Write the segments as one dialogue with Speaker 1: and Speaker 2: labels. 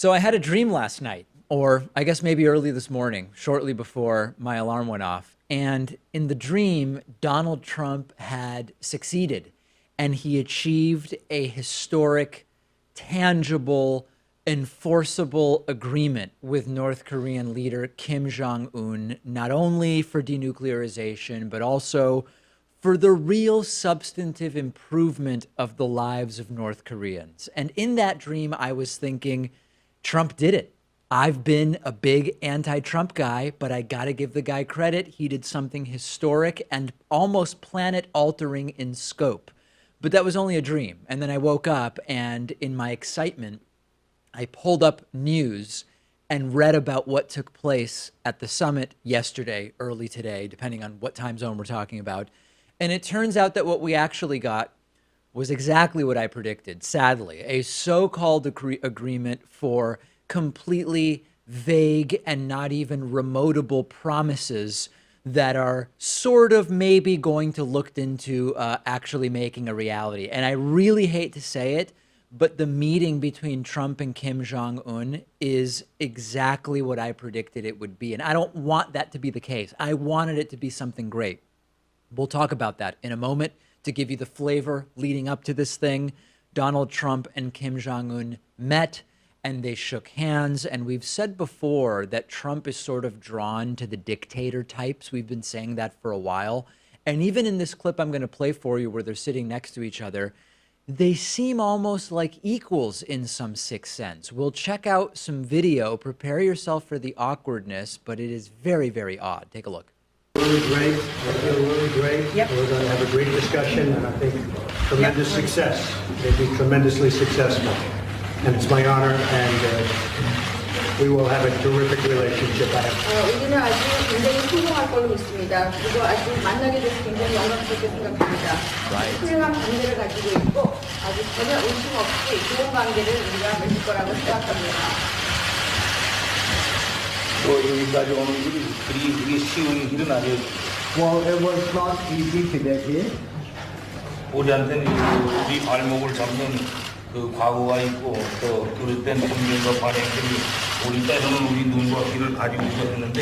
Speaker 1: So I had a dream last night, or I guess maybe early this morning, shortly before my alarm went off. And in the dream, Donald Trump had succeeded and he achieved a historic, tangible, enforceable agreement with North Korean leader Kim Jong-un, not only for denuclearization, but also for the real substantive improvement of the lives of North Koreans. And in that dream, I was thinking, Trump did it. I've been a big anti-Trump guy, but I got to give the guy credit. He did something historic and almost planet-altering in scope. But that was only a dream. And then I woke up, and in my excitement, I pulled up news and read about what took place at the summit yesterday, early today, depending on what time zone we're talking about. And it turns out that what we actually got was exactly what I predicted, sadly, a so-called agreement for completely vague and not even remotable promises that are sort of maybe going to look into actually making a reality. And I really hate to say it, but the meeting between Trump and Kim Jong-un is exactly what I predicted it would be. And I don't want that to be the case. I wanted it to be something great. We'll talk about that in a moment. To give you the flavor leading up to this thing, Donald Trump and Kim Jong-un met and they shook hands. And we've said before that Trump is sort of drawn to the dictator types. We've been saying that for a while. And even in this clip I'm going to play for you where they're sitting next to each other, they seem almost like equals in some sick sense. We'll check out some video. Prepare yourself for the awkwardness, but it is very, very odd. Take a look.
Speaker 2: Really great. I feel really great.
Speaker 3: Yep.
Speaker 2: We're going to have a great discussion, and I think tremendous success. They'll be tremendously successful. And it's my honor, and we will have a terrific relationship.
Speaker 3: 우리는 아주 굉장히 성공할 걸로 믿습니다. 그리고 아주 만나게 돼서 굉장히 영광스럽게 생각합니다. 훌륭한 관계를 가지고 있고 아주 전혀 의심 없이 좋은 관계를 우리가 맺을 거라고 생각합니다.
Speaker 4: 여기까지 오는 길이 그리 쉬운 길은 아니에요.
Speaker 5: Well, it was not easy to get here.
Speaker 4: 우리한테는 우리 발목을 잡는 그 과거가 있고 또 그릇된 국민과 관행들이 우리 때로는 우리 눈과 귀를 가리고 있었는데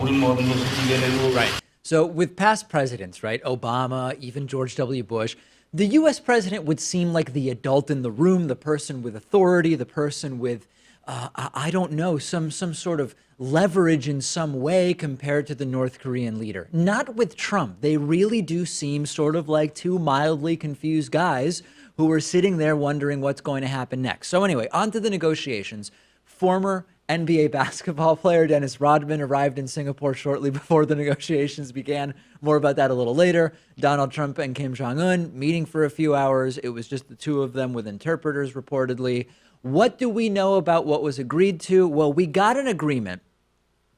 Speaker 4: 우리 모든 것을 이겨내고.
Speaker 1: Right. So with past presidents, right, Obama, even George W. Bush, the U.S. president would seem like the adult in the room, the person with authority, the person with, I don't know, some sort of leverage in some way compared to the North Korean leader. Not with Trump. They really do seem sort of like two mildly confused guys who were sitting there wondering what's going to happen next. So anyway, on to the negotiations. Former NBA basketball player Dennis Rodman arrived in Singapore shortly before the negotiations began. More about that a little later. Donald Trump and Kim Jong-un meeting for a few hours. It was just the two of them with interpreters reportedly. What do we know about what was agreed to? Well, we got an agreement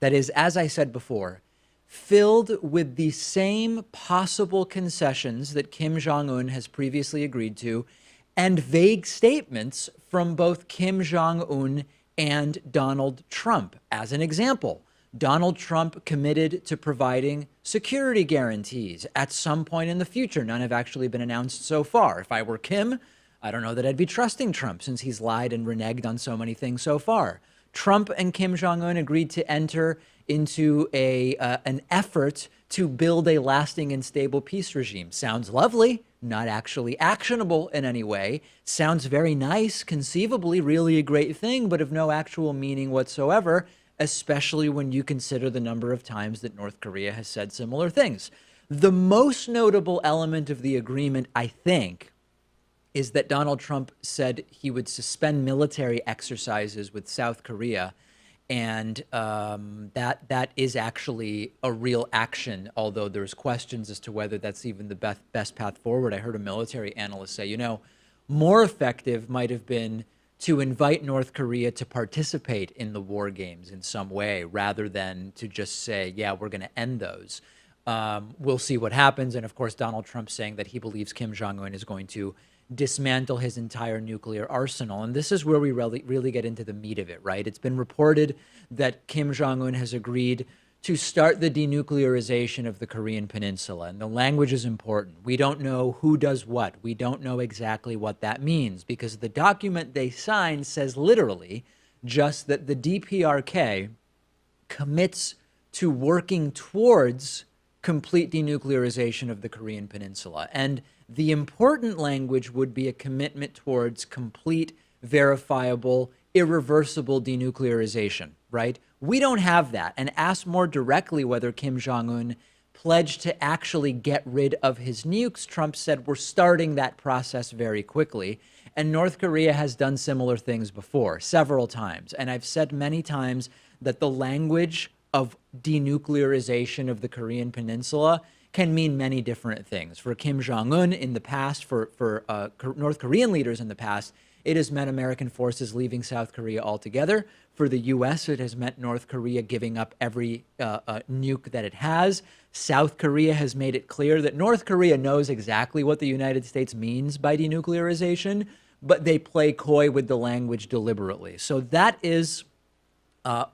Speaker 1: that is, as I said before, filled with the same possible concessions that Kim Jong-un has previously agreed to and vague statements from both Kim Jong-un and Donald Trump. As an example, Donald Trump committed to providing security guarantees at some point in the future. None have actually been announced so far. If I were Kim, I don't know that I'd be trusting Trump since he's lied and reneged on so many things so far. Trump and Kim Jong-un agreed to enter into an effort to build a lasting and stable peace regime. Sounds lovely, not actually actionable in any way. Sounds very nice, conceivably really a great thing, but of no actual meaning whatsoever, especially when you consider the number of times that North Korea has said similar things. The most notable element of the agreement, I think, is that Donald Trump said he would suspend military exercises with South Korea. And that is actually a real action, although there's questions as to whether that's even the best path forward. I heard a military analyst say, you know, more effective might have been to invite North Korea to participate in the war games in some way, rather than to just say, yeah, we're going to end those. We'll see what happens. And of course, Donald Trump saying that he believes Kim Jong-un is going to dismantle his entire nuclear arsenal. And this is where we really get into the meat of it, right? It's been reported that Kim Jong-un has agreed to start the denuclearization of the Korean Peninsula. And the language is important. We don't know who does what. We don't know exactly what that means because the document they signed says literally just that the DPRK commits to working towards complete denuclearization of the Korean Peninsula. And the important language would be a commitment towards complete, verifiable, irreversible denuclearization, right? We don't have that. And asked more directly whether Kim Jong-un pledged to actually get rid of his nukes, Trump said, we're starting that process very quickly. And North Korea has done similar things before, several times. And I've said many times that the language of denuclearization of the Korean Peninsula can mean many different things. For Kim Jong-un in the past, for North Korean leaders in the past, it has meant American forces leaving South Korea altogether. For the U.S., it has meant North Korea giving up every nuke that it has. South Korea has made it clear that North Korea knows exactly what the United States means by denuclearization, but they play coy with the language deliberately. So that is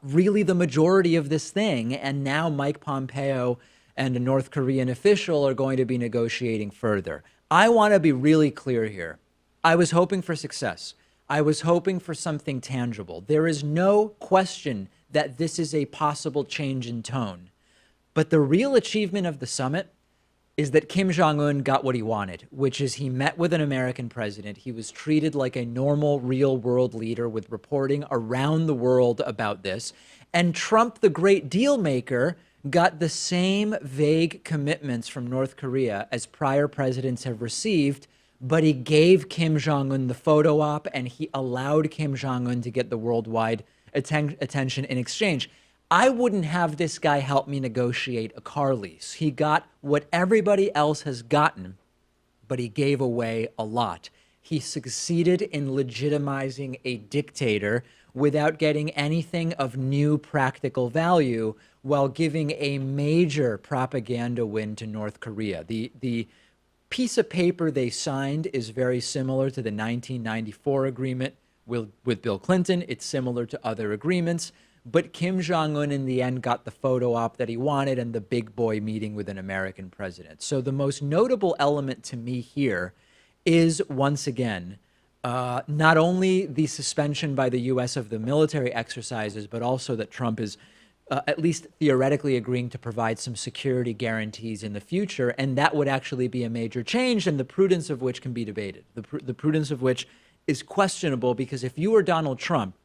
Speaker 1: really the majority of this thing. And now Mike Pompeo and a North Korean official are going to be negotiating further. I want to be really clear here. I was hoping for success. I was hoping for something tangible. There is no question that this is a possible change in tone. But the real achievement of the summit is that Kim Jong-un got what he wanted, which is he met with an American president. He was treated like a normal, real world leader with reporting around the world about this. And Trump, the great deal maker, got the same vague commitments from North Korea as prior presidents have received, but he gave Kim Jong-un the photo op and he allowed Kim Jong-un to get the worldwide attention in exchange. I wouldn't have this guy help me negotiate a car lease. He got what everybody else has gotten, but he gave away a lot. He succeeded in legitimizing a dictator without getting anything of new practical value while giving a major propaganda win to North Korea. The piece of paper they signed is very similar to the 1994 agreement with Bill Clinton. It's similar to other agreements. But Kim Jong-un in the end got the photo op that he wanted and the big boy meeting with an American president. So the most notable element to me here is, once again, not only the suspension by the U.S. of the military exercises, but also that Trump is at least theoretically agreeing to provide some security guarantees in the future. And that would actually be a major change, and the prudence of which can be debated. The prudence of which is questionable, because if you were Donald Trump,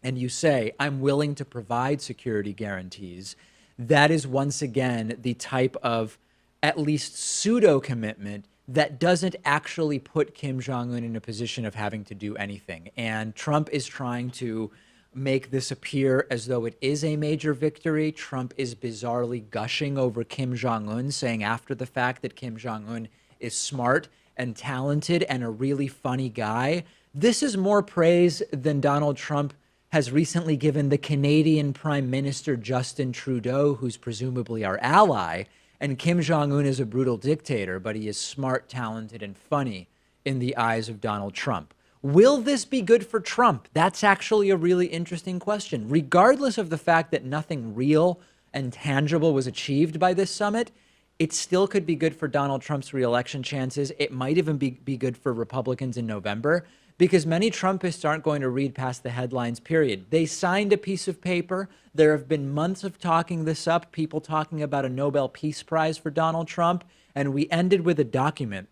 Speaker 1: and you say, I'm willing to provide security guarantees, that is once again the type of at least pseudo commitment that doesn't actually put Kim Jong-un in a position of having to do anything. And Trump is trying to make this appear as though it is a major victory. Trump is bizarrely gushing over Kim Jong-un, saying after the fact that Kim Jong-un is smart and talented and a really funny guy. This is more praise than Donald Trump has recently given the Canadian Prime Minister Justin Trudeau, who's presumably our ally. And Kim Jong-un is a brutal dictator, but he is smart, talented, and funny in the eyes of Donald Trump. Will this be good for Trump? That's actually a really interesting question. Regardless of the fact that nothing real and tangible was achieved by this summit, it still could be good for Donald Trump's reelection chances. It might even be good for Republicans in November, because many Trumpists aren't going to read past the headlines, period. They signed a piece of paper. There have been months of talking this up, people talking about a Nobel Peace Prize for Donald Trump, and we ended with a document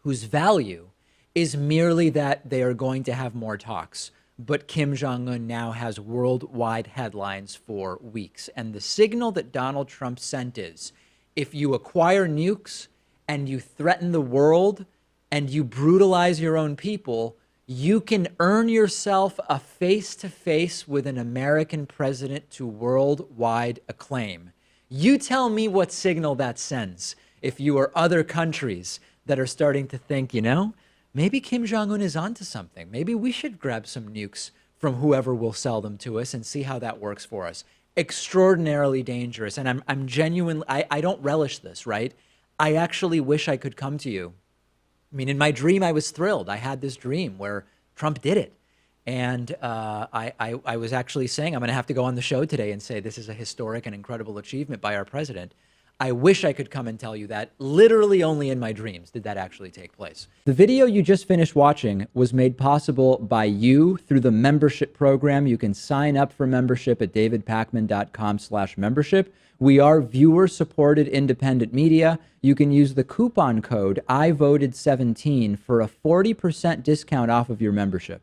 Speaker 1: whose value is merely that they are going to have more talks. But Kim Jong-un now has worldwide headlines for weeks. And the signal that Donald Trump sent is, if you acquire nukes and you threaten the world and you brutalize your own people, you can earn yourself a face-to-face with an American president to worldwide acclaim. You tell me what signal that sends if you are other countries that are starting to think, you know, maybe Kim Jong-un is onto something. Maybe we should grab some nukes from whoever will sell them to us and see how that works for us. Extraordinarily dangerous. And I'm genuinely, I don't relish this, right? I actually wish I could come to you. I mean, in my dream, I was thrilled. I had this dream where Trump did it. And I was actually saying, I'm going to have to go on the show today and say this is a historic and incredible achievement by our president. I wish I could come and tell you that. Literally only in my dreams did that actually take place. The video you just finished watching was made possible by you through the membership program. You can sign up for membership at davidpakman.com/membership. We are viewer-supported independent media. You can use the coupon code IVOTED17 for a 40% discount off of your membership.